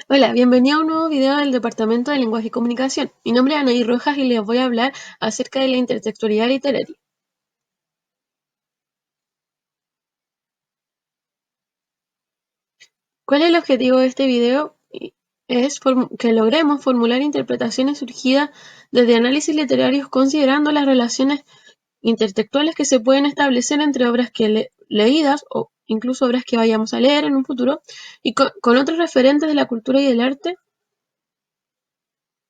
Hola, bienvenido a un nuevo video del Departamento de Lenguaje y Comunicación. Mi nombre es Anaí Rojas y les voy a hablar acerca de la intertextualidad literaria. ¿Cuál es el objetivo de este video? Es que logremos formular interpretaciones surgidas desde análisis literarios considerando las relaciones intertextuales que se pueden establecer entre obras leídas o incluso obras que vayamos a leer en un futuro y con otros referentes de la cultura y del arte.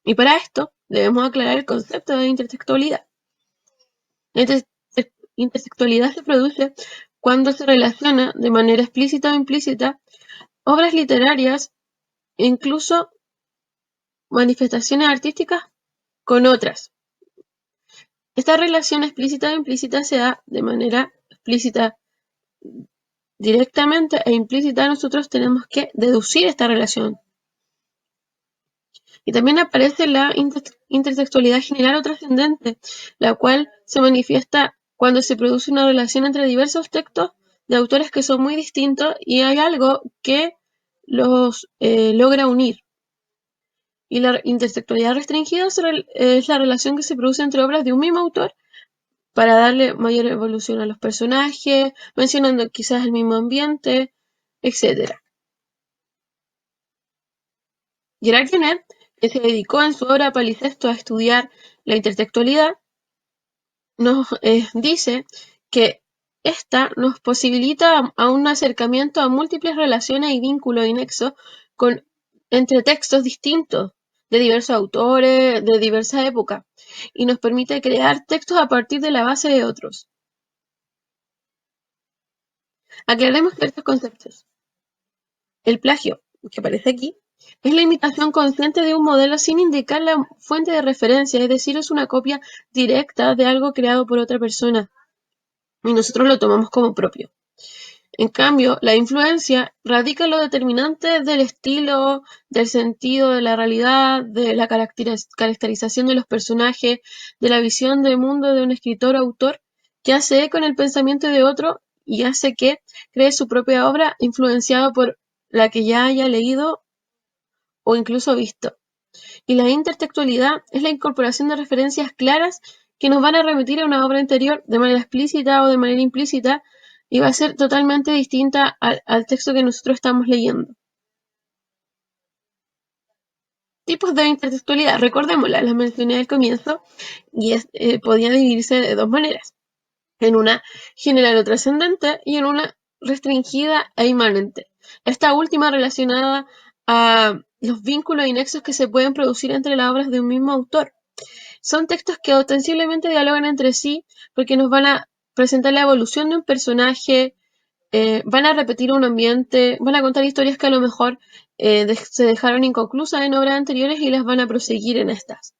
Y para esto debemos aclarar el concepto de intertextualidad. La intersexualidad se produce cuando se relaciona de manera explícita o implícita obras literarias e incluso manifestaciones artísticas con otras. Esta relación explícita o implícita se da de manera explícita directamente e implícita. Nosotros tenemos que deducir esta relación. Y también aparece la intersexualidad general o trascendente, la cual se manifiesta cuando se produce una relación entre diversos textos de autores que son muy distintos y hay algo que los logra unir. Y la intersexualidad restringida es la relación que se produce entre obras de un mismo autor para darle mayor evolución a los personajes, mencionando quizás el mismo ambiente, etc. Gerard Genette, que se dedicó en su obra Palicesto a estudiar la intertextualidad, nos dice que esta nos posibilita a un acercamiento a múltiples relaciones y vínculos y nexos entre textos distintos de diversos autores, de diversas épocas, y nos permite crear textos a partir de la base de otros. Aclaremos ciertos conceptos. El plagio, que aparece aquí, es la imitación consciente de un modelo sin indicar la fuente de referencia, es decir, es una copia directa de algo creado por otra persona y nosotros lo tomamos como propio. En cambio, la influencia radica en lo determinante del estilo, del sentido de la realidad, de la caracterización de los personajes, de la visión del mundo de un escritor o autor que hace eco en el pensamiento de otro y hace que cree su propia obra influenciado por la que ya haya leído o incluso visto. Y la intertextualidad es la incorporación de referencias claras que nos van a remitir a una obra anterior de manera explícita o de manera implícita y va a ser totalmente distinta al texto que nosotros estamos leyendo. Tipos de intertextualidad, recordémoslas, las mencioné al comienzo y podía dividirse de dos maneras, en una general o trascendente y en una restringida e inmanente. Esta última relacionada a los vínculos y nexos que se pueden producir entre las obras de un mismo autor. Son textos que ostensiblemente dialogan entre sí porque nos van a presentar la evolución de un personaje, van a repetir un ambiente, van a contar historias que a lo mejor se dejaron inconclusas en obras anteriores y las van a proseguir en estas.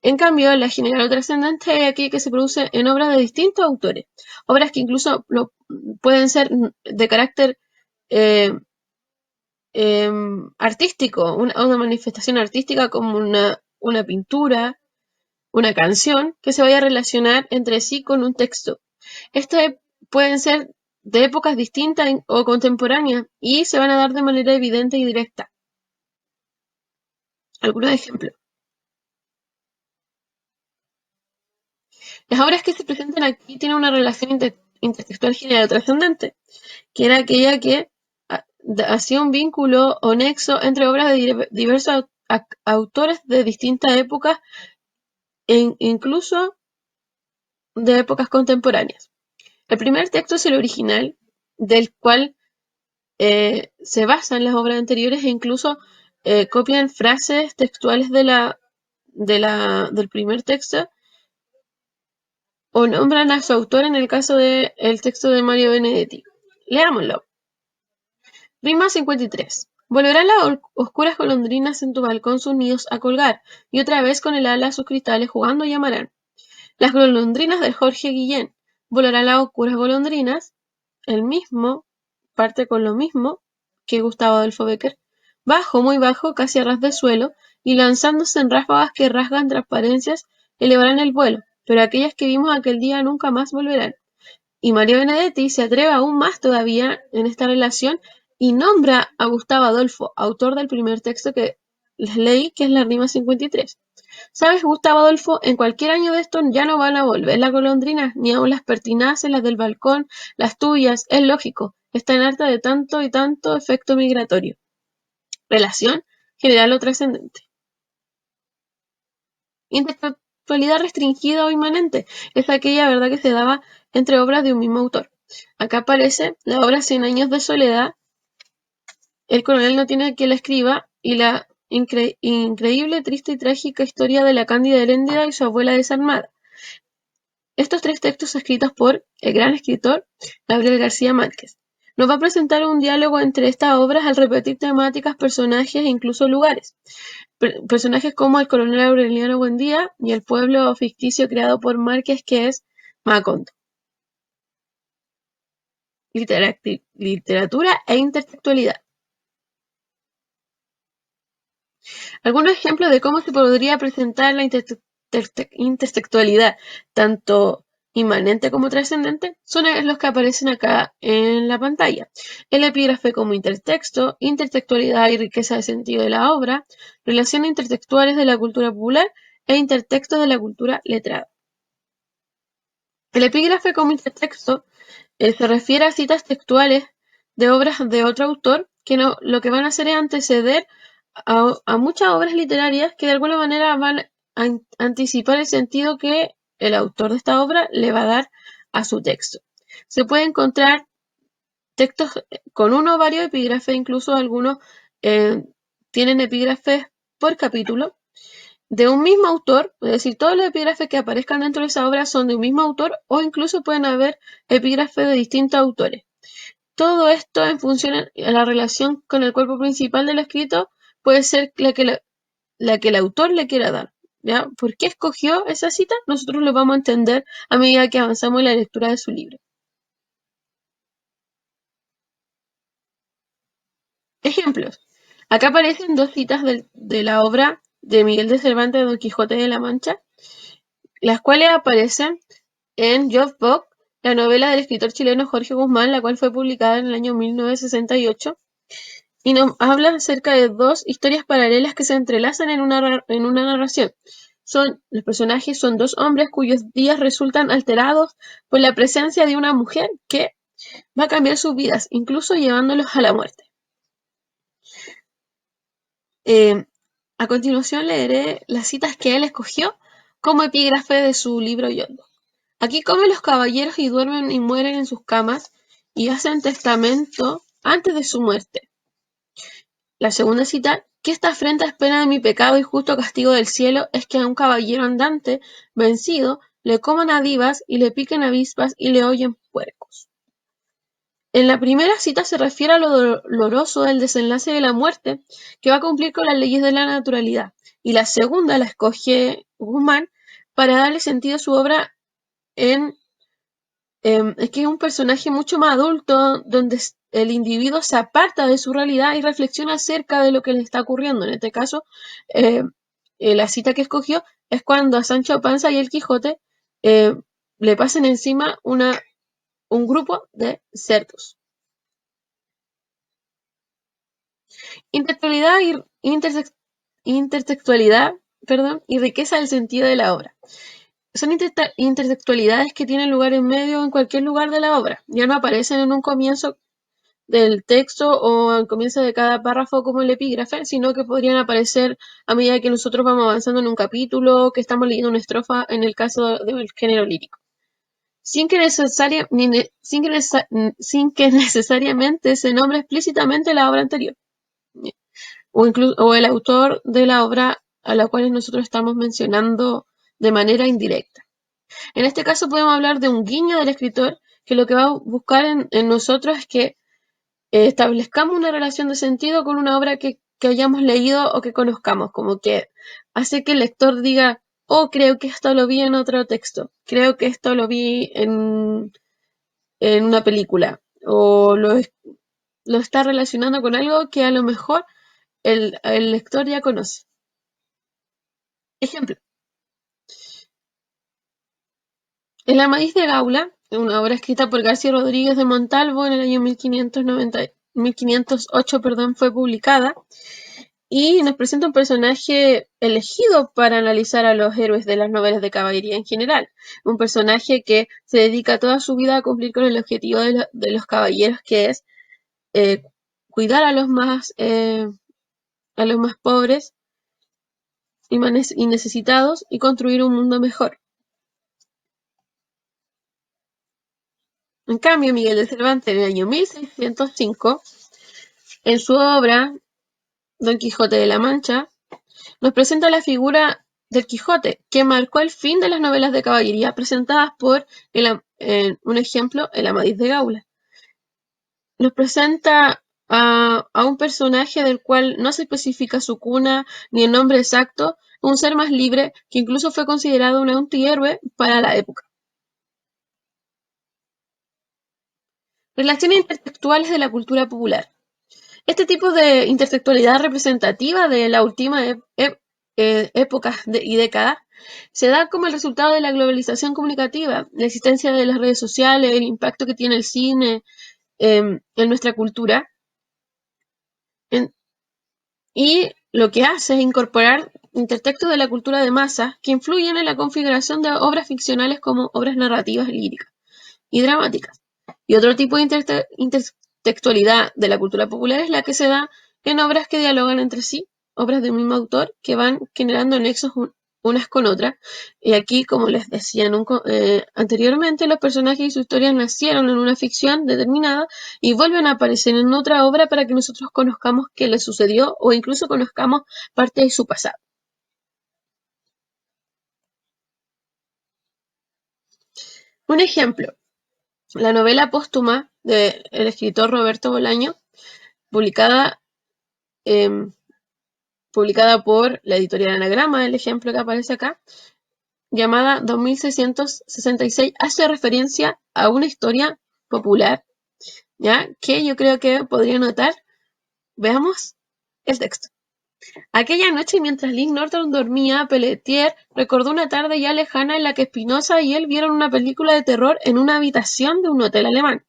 En cambio, la general o trascendente es aquella que se produce en obras de distintos autores, obras que incluso pueden ser de carácter eh, artístico, una manifestación artística como una pintura, una canción que se vaya a relacionar entre sí con un texto. Estas pueden ser de épocas distintas o contemporáneas y se van a dar de manera evidente y directa. Algunos ejemplos. Las obras que se presentan aquí tienen una relación intertextual general o trascendente, que era aquella que hacía un vínculo o nexo entre obras de diversos autores de distintas épocas e incluso de épocas contemporáneas. El primer texto es el original, del cual se basan las obras anteriores e incluso copian frases textuales del primer texto o nombran a su autor en el caso del texto de Mario Benedetti. Leámoslo. Rima 53. Volverán las oscuras golondrinas en tu balcón sus nidos a colgar, y otra vez con el ala a sus cristales jugando llamarán. Las golondrinas de Jorge Guillén. Volarán las oscuras golondrinas. El mismo parte con lo mismo que Gustavo Adolfo Bécquer. Bajo, muy bajo, casi a ras de suelo, y lanzándose en ráfagas que rasgan transparencias, elevarán el vuelo, pero aquellas que vimos aquel día nunca más volverán. Y Mario Benedetti se atreve aún más todavía en esta relación y nombra a Gustavo Adolfo, autor del primer texto que les leí, que es la rima 53. ¿Sabes, Gustavo Adolfo? En cualquier año de estos ya no van a volver las golondrinas, ni aun las pertinaces, las del balcón, las tuyas, es lógico. Están harta de tanto y tanto efecto migratorio. Relación general o trascendente. Intelectualidad restringida o inmanente es aquella verdad que se daba entre obras de un mismo autor. Acá aparece la obra Cien años de soledad, El coronel no tiene quien la escriba y la increíble, triste y trágica historia de la Cándida Heréndida y su abuela desarmada. Estos tres textos escritos por el gran escritor Gabriel García Márquez. Nos va a presentar un diálogo entre estas obras al repetir temáticas, personajes e incluso lugares. Personajes como el coronel Aureliano Buendía y el pueblo ficticio creado por Márquez, que es Macondo. Literatura e intertextualidad. Algunos ejemplos de cómo se podría presentar la intertextualidad, tanto inmanente como trascendente, son los que aparecen acá en la pantalla. El epígrafe como intertexto, intertextualidad y riqueza de sentido de la obra, relaciones intertextuales de la cultura popular e intertextos de la cultura letrada. El epígrafe como intertexto se refiere a citas textuales de obras de otro autor que lo que van a hacer es anteceder a muchas obras literarias que de alguna manera van a anticipar el sentido que el autor de esta obra le va a dar a su texto. Se puede encontrar textos con uno o varios epígrafes, incluso algunos tienen epígrafes por capítulo, de un mismo autor, es decir, todos los epígrafes que aparezcan dentro de esa obra son de un mismo autor o incluso pueden haber epígrafes de distintos autores. Todo esto en función a la relación con el cuerpo principal del escrito puede ser la que el autor le quiera dar. ¿Ya? ¿Por qué escogió esa cita? Nosotros lo vamos a entender a medida que avanzamos en la lectura de su libro. Ejemplos. Acá aparecen dos citas de la obra de Miguel de Cervantes, Don Quijote de la Mancha, las cuales aparecen en Job Book, la novela del escritor chileno Jorge Guzmán, la cual fue publicada en el año 1968, y nos habla acerca de dos historias paralelas que se entrelazan en una narración. Los personajes son dos hombres cuyos días resultan alterados por la presencia de una mujer que va a cambiar sus vidas, incluso llevándolos a la muerte. A continuación leeré las citas que él escogió como epígrafe de su libro Yondo. Aquí comen los caballeros y duermen y mueren en sus camas y hacen testamento antes de su muerte. La segunda cita, que esta afrenta es pena de mi pecado y justo castigo del cielo es que a un caballero andante, vencido, le coman adivas y le piquen avispas y le hollen puercos. En la primera cita se refiere a lo doloroso del desenlace de la muerte, que va a cumplir con las leyes de la naturalidad, y la segunda la escoge Guzmán para darle sentido a su obra es que es un personaje mucho más adulto, donde el individuo se aparta de su realidad y reflexiona acerca de lo que le está ocurriendo. En este caso, eh, la cita que escogió es cuando a Sancho Panza y el Quijote eh, le pasan encima un grupo de cerdos. Intertextualidad, y riqueza del sentido de la obra. Son intertextualidades que tienen lugar en medio o en cualquier lugar de la obra. Ya no aparecen en un comienzo del texto o al comienzo de cada párrafo como el epígrafe, sino que podrían aparecer a medida que nosotros vamos avanzando en un capítulo, que estamos leyendo una estrofa en el caso del género lírico. Sin que necesariamente se nombre explícitamente la obra anterior o el autor de la obra a la cual nosotros estamos mencionando de manera indirecta. En este caso podemos hablar de un guiño del escritor que lo que va a buscar en nosotros es que establezcamos una relación de sentido con una obra que hayamos leído o que conozcamos, como que hace que el lector diga, oh, creo que esto lo vi en otro texto, creo que esto lo vi en una película, o lo está relacionando con algo que a lo mejor el lector ya conoce. Ejemplo. El Amadís de Gaula, una obra escrita por García Rodríguez de Montalvo en el año 1590 1508, perdón, fue publicada y nos presenta un personaje elegido para analizar a los héroes de las novelas de caballería en general. Un personaje que se dedica toda su vida a cumplir con el objetivo de los caballeros, que es eh, cuidar a los más pobres y necesitados y construir un mundo mejor. En cambio, Miguel de Cervantes, en el año 1605, en su obra Don Quijote de la Mancha, nos presenta la figura del Quijote, que marcó el fin de las novelas de caballería presentadas por un ejemplo, el Amadís de Gaula. Nos presenta a un personaje del cual no se especifica su cuna ni el nombre exacto, un ser más libre que incluso fue considerado un antihéroe para la época. Relaciones intertextuales de la cultura popular. Este tipo de intertextualidad representativa de la última época y décadas se da como el resultado de la globalización comunicativa, la existencia de las redes sociales, el impacto que tiene el cine en nuestra cultura, y lo que hace es incorporar intertextos de la cultura de masas que influyen en la configuración de obras ficcionales como obras narrativas líricas y dramáticas. Y otro tipo de intertextualidad de la cultura popular es la que se da en obras que dialogan entre sí, obras de un mismo autor que van generando nexos unas con otras. Y aquí, como les decía anteriormente, los personajes y sus historias nacieron en una ficción determinada y vuelven a aparecer en otra obra para que nosotros conozcamos qué les sucedió o incluso conozcamos parte de su pasado. Un ejemplo, la novela póstuma del escritor Roberto Bolaño, publicada, eh, publicada por la editorial Anagrama, el ejemplo que aparece acá, llamada 2666, hace referencia a una historia popular, ¿ya? Que yo creo que podría notar. Veamos el texto. Aquella noche, mientras Lee Norton dormía, Pelletier recordó una tarde ya lejana en la que Spinoza y él vieron una película de terror en una habitación de un hotel alemán.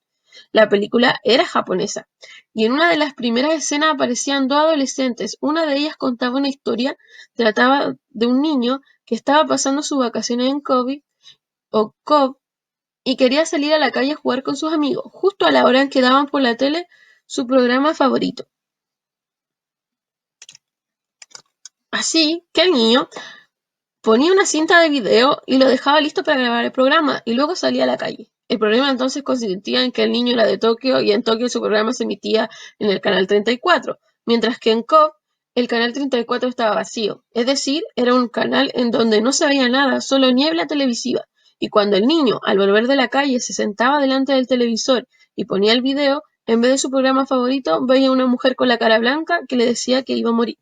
La película era japonesa, y en una de las primeras escenas aparecían dos adolescentes. Una de ellas contaba una historia, trataba de un niño que estaba pasando sus vacaciones en Kobe, o Kobe, y quería salir a la calle a jugar con sus amigos, justo a la hora en que daban por la tele su programa favorito. Así que el niño ponía una cinta de video y lo dejaba listo para grabar el programa, y luego salía a la calle. El problema entonces consistía en que el niño era de Tokio y en Tokio su programa se emitía en el canal 34, mientras que en Kobe el canal 34 estaba vacío, es decir, era un canal en donde no se veía nada, solo niebla televisiva. Y cuando el niño, al volver de la calle, se sentaba delante del televisor y ponía el video, en vez de su programa favorito, veía una mujer con la cara blanca que le decía que iba a morir.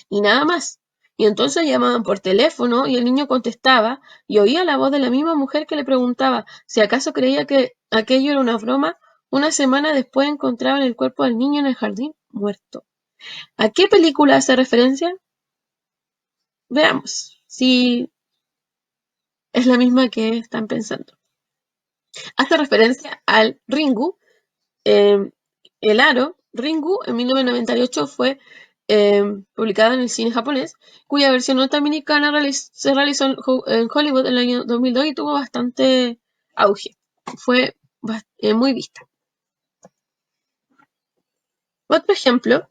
Y nada más. Y entonces llamaban por teléfono y el niño contestaba y oía la voz de la misma mujer que le preguntaba si acaso creía que aquello era una broma. Una semana después encontraban el cuerpo del niño en el jardín, muerto. ¿A qué película hace referencia? Veamos si es la misma que están pensando. Hace referencia al Ringu, eh, el aro. Ringu en 1998 fue publicada en el cine japonés, cuya versión norteamericana se realizó en Hollywood en el año 2002 y tuvo bastante auge. Fue muy vista. Otro ejemplo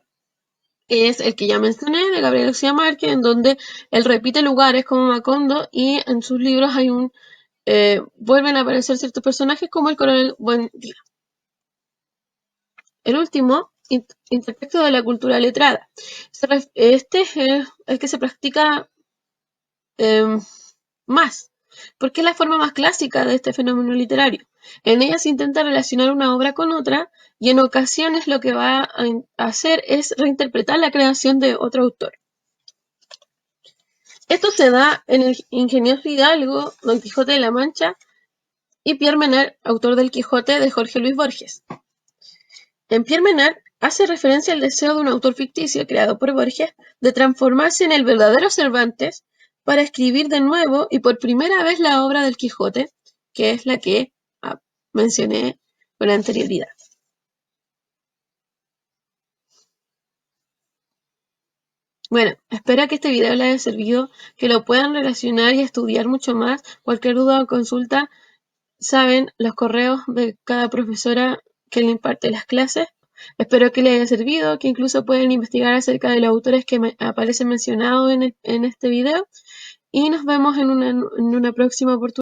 es el que ya mencioné de Gabriel García Márquez, en donde él repite lugares como Macondo y en sus libros hay vuelven a aparecer ciertos personajes como el coronel Buendía. El último, intertexto de la cultura letrada. Este es el que se practica más, porque es la forma más clásica de este fenómeno literario. En ella se intenta relacionar una obra con otra y en ocasiones lo que va a hacer es reinterpretar la creación de otro autor. Esto se da en el ingenioso hidalgo Don Quijote de la Mancha y Pierre Menard, autor del Quijote de Jorge Luis Borges. En Pierre Menard hace referencia al deseo de un autor ficticio creado por Borges de transformarse en el verdadero Cervantes para escribir de nuevo y por primera vez la obra del Quijote, que es la que mencioné con anterioridad. Bueno, espero que este video les haya servido, que lo puedan relacionar y estudiar mucho más. Cualquier duda o consulta, saben los correos de cada profesora que le imparte las clases. Espero que les haya servido, que incluso pueden investigar acerca de los autores que aparecen mencionados en este video. Y nos vemos en una próxima oportunidad.